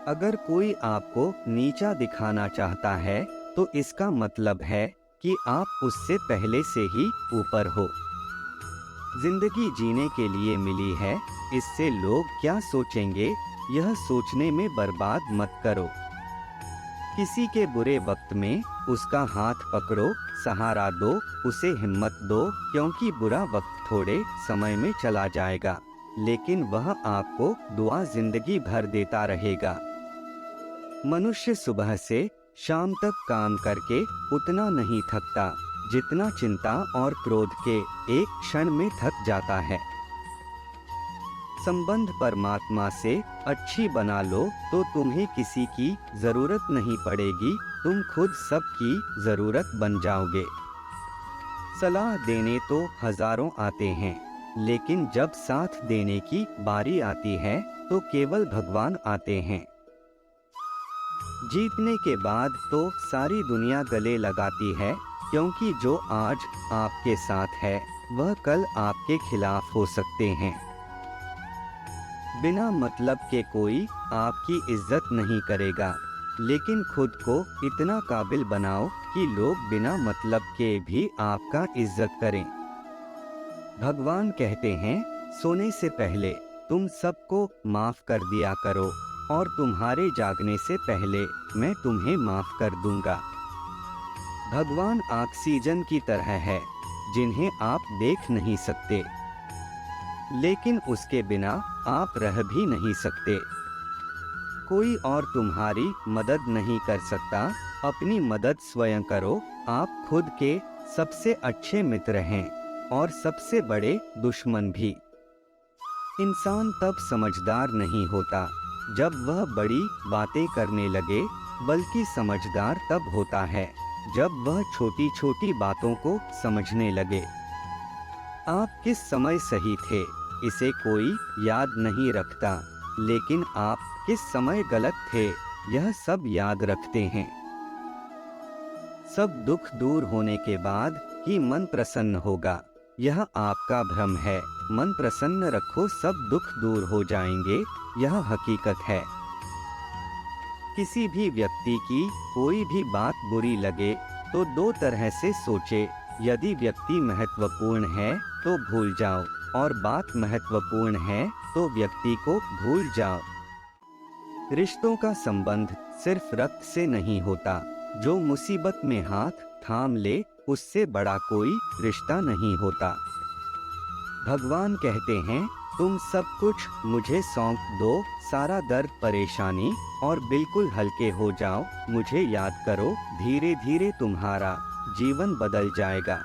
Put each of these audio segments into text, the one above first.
अगर कोई आपको नीचा दिखाना चाहता है, तो इसका मतलब है कि आप उससे पहले से ही ऊपर हो। जिंदगी जीने के लिए मिली है, इससे लोग क्या सोचेंगे, यह सोचने में बर्बाद मत करो। किसी के बुरे वक्त में उसका हाथ पकड़ो, सहारा दो, उसे हिम्मत दो, क्योंकि बुरा वक्त थोड़े समय में चला जाएगा, लेकिन वह आपको दुआ जिंदगी भर देता रहेगा। मनुष्य सुबह से शाम तक काम करके उतना नहीं थकता, जितना चिंता और क्रोध के एक क्षण में थक जाता है। संबंध परमात्मा से अच्छी बना लो तो तुम्हें किसी की जरूरत नहीं पड़ेगी, तुम खुद सबकी जरूरत बन जाओगे। सलाह देने तो हजारों आते हैं, लेकिन जब साथ देने की बारी आती है तो केवल भगवान आते हैं। जीतने के बाद तो सारी दुनिया गले लगाती है, क्योंकि जो आज आपके साथ है वह कल आपके खिलाफ हो सकते हैं। बिना मतलब के कोई आपकी इज्जत नहीं करेगा, लेकिन खुद को इतना काबिल बनाओ कि लोग बिना मतलब के भी आपका इज्जत करें। भगवान कहते हैं, सोने से पहले तुम सबको माफ कर दिया करो, और तुम्हारे जागने से पहले मैं तुम्हें माफ कर दूंगा। भगवान ऑक्सीजन की तरह है, जिन्हें आप देख नहीं सकते, लेकिन उसके बिना आप रह भी नहीं सकते। कोई और तुम्हारी मदद नहीं कर सकता, अपनी मदद स्वयं करो। आप खुद के सबसे अच्छे मित्र हैं और सबसे बड़े दुश्मन भी। इंसान तब समझदार नहीं होता जब वह बड़ी बातें करने लगे, बल्कि समझदार तब होता है जब वह छोटी छोटी बातों को समझने लगे। आप किस समय सही थे, इसे कोई याद नहीं रखता, लेकिन आप किस समय गलत थे, यह सब याद रखते हैं। सब दुख दूर होने के बाद ही मन प्रसन्न होगा, यह आपका भ्रम है। मन प्रसन्न रखो, सब दुख दूर हो जाएंगे, यह हकीकत है। किसी भी व्यक्ति की कोई भी बात बुरी लगे तो दो तरह से सोचे। यदि व्यक्ति महत्वपूर्ण है तो भूल जाओ, और बात महत्वपूर्ण है तो व्यक्ति को भूल जाओ। रिश्तों का संबंध सिर्फ रक्त से नहीं होता, जो मुसीबत में हाथ थाम ले उससे बड़ा कोई रिश्ता नहीं होता। भगवान कहते हैं, तुम सब कुछ मुझे सौंप दो, सारा दर्द परेशानी, और बिल्कुल हल्के हो जाओ। मुझे याद करो, धीरे धीरे तुम्हारा जीवन बदल जाएगा।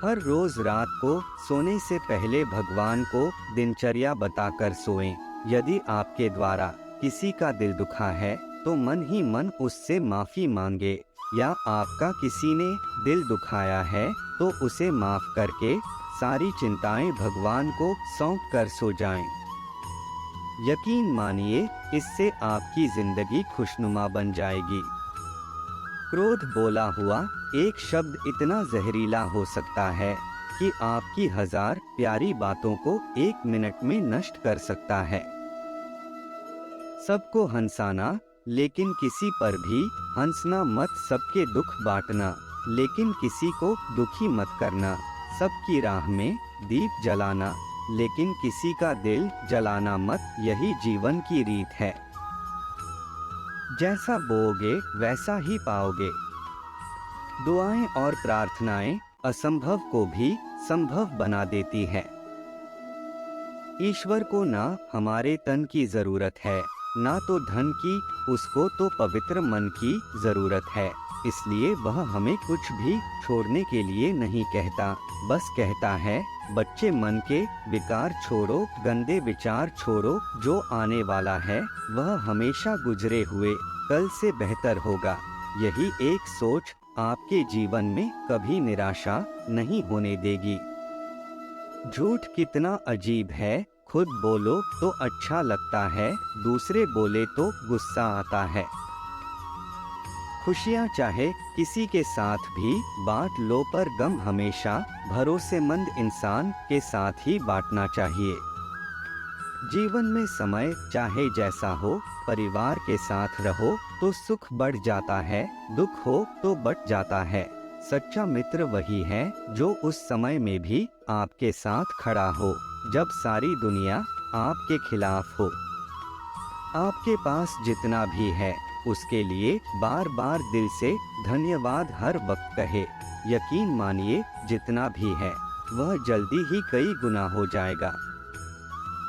हर रोज रात को सोने से पहले भगवान को दिनचर्या बताकर सोएं। यदि आपके द्वारा किसी का दिल दुखा है तो मन ही मन उससे माफी मांगे, या आपका किसी ने दिल दुखाया है तो उसे माफ करके सारी चिंताएं भगवान को सौंप कर सो जाएं। यकीन मानिए, इससे आपकी जिंदगी खुशनुमा बन जाएगी। क्रोध बोला हुआ एक शब्द इतना जहरीला हो सकता है कि आपकी हजार प्यारी बातों को एक मिनट में नष्ट कर सकता है। सबको हंसाना, लेकिन किसी पर भी हंसना मत। सबके दुख बांटना, लेकिन किसी को दुखी मत करना। सबकी राह में दीप जलाना, लेकिन किसी का दिल जलाना मत। यही जीवन की रीत है। जैसा बोओगे वैसा ही पाओगे। दुआएं और प्रार्थनाएं असंभव को भी संभव बना देती है। ईश्वर को ना हमारे तन की जरूरत है, ना तो धन की, उसको तो पवित्र मन की जरूरत है। इसलिए वह हमें कुछ भी छोड़ने के लिए नहीं कहता, बस कहता है, बच्चे मन के विकार छोड़ो, गंदे विचार छोड़ो। जो आने वाला है वह हमेशा गुजरे हुए कल से बेहतर होगा। यही एक सोच आपके जीवन में कभी निराशा नहीं होने देगी। झूठ कितना अजीब है, खुद बोलो तो अच्छा लगता है, दूसरे बोले तो गुस्सा आता है। खुशियाँ चाहे किसी के साथ भी बांट लो, पर गम हमेशा भरोसेमंद इंसान के साथ ही बांटना चाहिए। जीवन में समय चाहे जैसा हो, परिवार के साथ रहो तो सुख बढ़ जाता है, दुख हो तो बढ़ जाता है। सच्चा मित्र वही है जो उस समय में भी आपके साथ खड़ा हो जब सारी दुनिया आपके खिलाफ हो। आपके पास जितना भी है उसके लिए बार बार दिल से धन्यवाद हर वक्त कहे। यकीन मानिए जितना भी है वह जल्दी ही कई गुना हो जाएगा।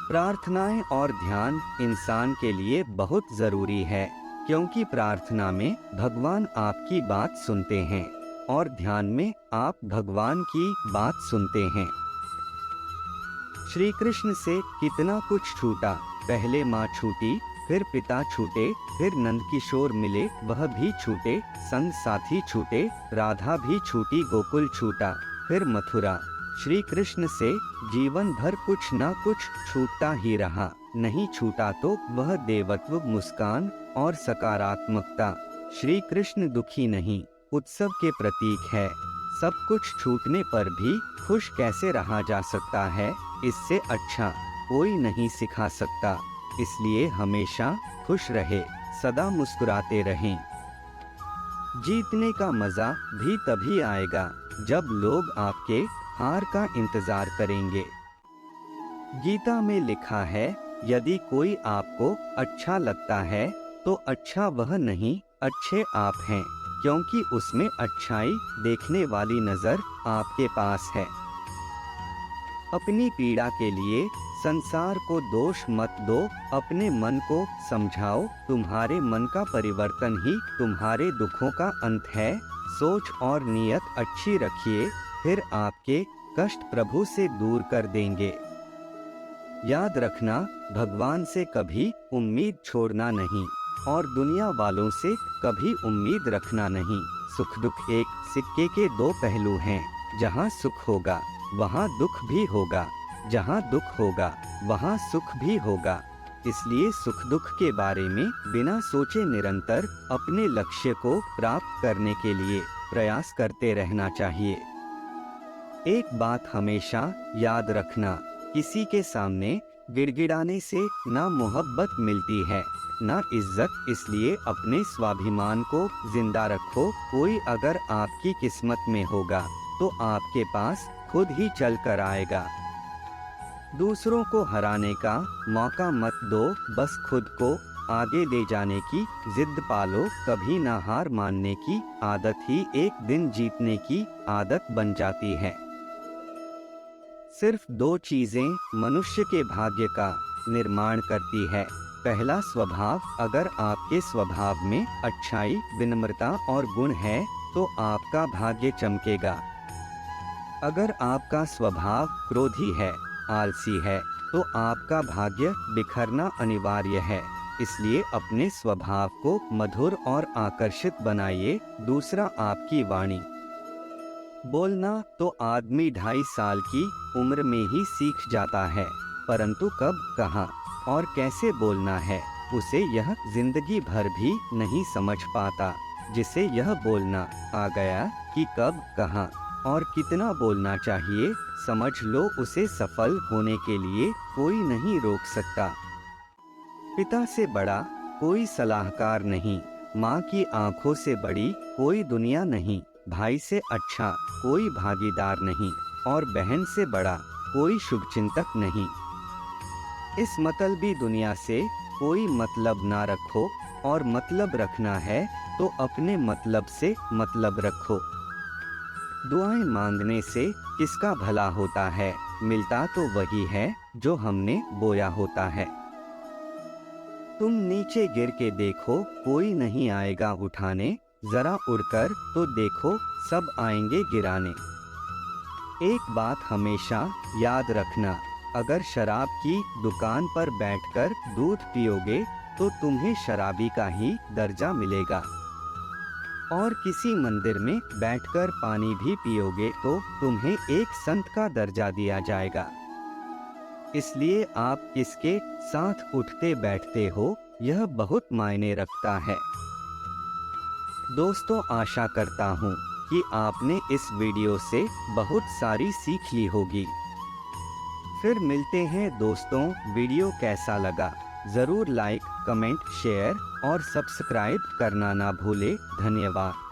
प्रार्थनाएं और ध्यान इंसान के लिए बहुत जरूरी है, क्योंकि प्रार्थना में भगवान आपकी बात सुनते हैं और ध्यान में आप भगवान की बात सुनते हैं। श्री कृष्ण से कितना कुछ छूटा, पहले माँ छूटी, फिर पिता छूटे, फिर नंद किशोर मिले वह भी छूटे, संग साथी छूटे, राधा भी छूटी, गोकुल छूटा, फिर मथुरा। श्री कृष्ण से जीवन भर कुछ ना कुछ छूटता ही रहा। नहीं छूटा तो वह देवत्व, मुस्कान और सकारात्मकता। श्री कृष्ण दुखी नहीं, उत्सव के प्रतीक है। सब कुछ छूटने पर भी खुश कैसे रहा जा सकता है, इससे अच्छा कोई नहीं सिखा सकता। इसलिए हमेशा खुश रहे, सदा मुस्कुराते रहें। जीतने का मजा भी तभी आएगा जब लोग आपके हार का इंतजार करेंगे। गीता में लिखा है, यदि कोई आपको अच्छा लगता है तो अच्छा वह नहीं, अच्छे आप हैं, क्योंकि उसमें अच्छाई देखने वाली नजर आपके पास है। अपनी पीड़ा के लिए संसार को दोष मत दो, अपने मन को समझाओ। तुम्हारे मन का परिवर्तन ही तुम्हारे दुखों का अंत है। सोच और नीयत अच्छी रखिए, फिर आपके कष्ट प्रभु से दूर कर देंगे। याद रखना, भगवान से कभी उम्मीद छोड़ना नहीं और दुनिया वालों से कभी उम्मीद रखना नहीं। सुख दुख एक सिक्के के दो पहलू हैं। जहाँ सुख होगा वहाँ दुख भी होगा, जहाँ दुख होगा वहाँ सुख भी होगा। इसलिए सुख दुख के बारे में बिना सोचे निरंतर अपने लक्ष्य को प्राप्त करने के लिए प्रयास करते रहना चाहिए। एक बात हमेशा याद रखना, किसी के सामने गिड़गिड़ाने से ना मोहब्बत मिलती है ना इज्जत। इसलिए अपने स्वाभिमान को जिंदा रखो। कोई अगर आपकी किस्मत में होगा तो आपके पास खुद ही चल कर आएगा। दूसरों को हराने का मौका मत दो, बस खुद को आगे ले जाने की जिद पालो। कभी ना हार मानने की आदत ही एक दिन जीतने की आदत बन जाती है। सिर्फ दो चीजें मनुष्य के भाग्य का निर्माण करती है। पहला स्वभाव, अगर आपके स्वभाव में अच्छाई, विनम्रता और गुण है तो आपका भाग्य चमकेगा। अगर आपका स्वभाव क्रोधी है, आलसी है, तो आपका भाग्य बिखरना अनिवार्य है। इसलिए अपने स्वभाव को मधुर और आकर्षित बनाइए। दूसरा, आपकी वाणी। बोलना तो आदमी 2.5 साल की उम्र में ही सीख जाता है, परंतु कब, कहाँ और कैसे बोलना है उसे यह जिंदगी भर भी नहीं समझ पाता। जिसे यह बोलना आ गया कि कब, कहाँ और कितना बोलना चाहिए, समझ लो उसे सफल होने के लिए कोई नहीं रोक सकता। पिता से बड़ा कोई सलाहकार नहीं, माँ की आंखों से बड़ी कोई दुनिया नहीं, भाई से अच्छा कोई भागीदार नहीं और बहन से बड़ा कोई शुभचिंतक नहीं। इस मतलबी दुनिया से कोई मतलब ना रखो, और मतलब रखना है तो अपने मतलब से मतलब रखो। दुआएं मांगने से किसका भला होता है, मिलता तो वही है जो हमने बोया होता है। तुम नीचे गिर के देखो, कोई नहीं आएगा उठाने, जरा उड़कर तो देखो सब आएंगे गिराने। एक बात हमेशा याद रखना, अगर शराब की दुकान पर बैठकर दूध पियोगे तो तुम्हें शराबी का ही दर्जा मिलेगा, और किसी मंदिर में बैठकर पानी भी पियोगे तो तुम्हें एक संत का दर्जा दिया जाएगा। इसलिए आप किसके साथ उठते बैठते हो यह बहुत मायने रखता है। दोस्तों, आशा करता हूँ कि आपने इस वीडियो से बहुत सारी सीख ली होगी। फिर मिलते हैं दोस्तों। वीडियो कैसा लगा जरूर लाइक, कमेंट, शेयर और सब्सक्राइब करना ना भूले। धन्यवाद।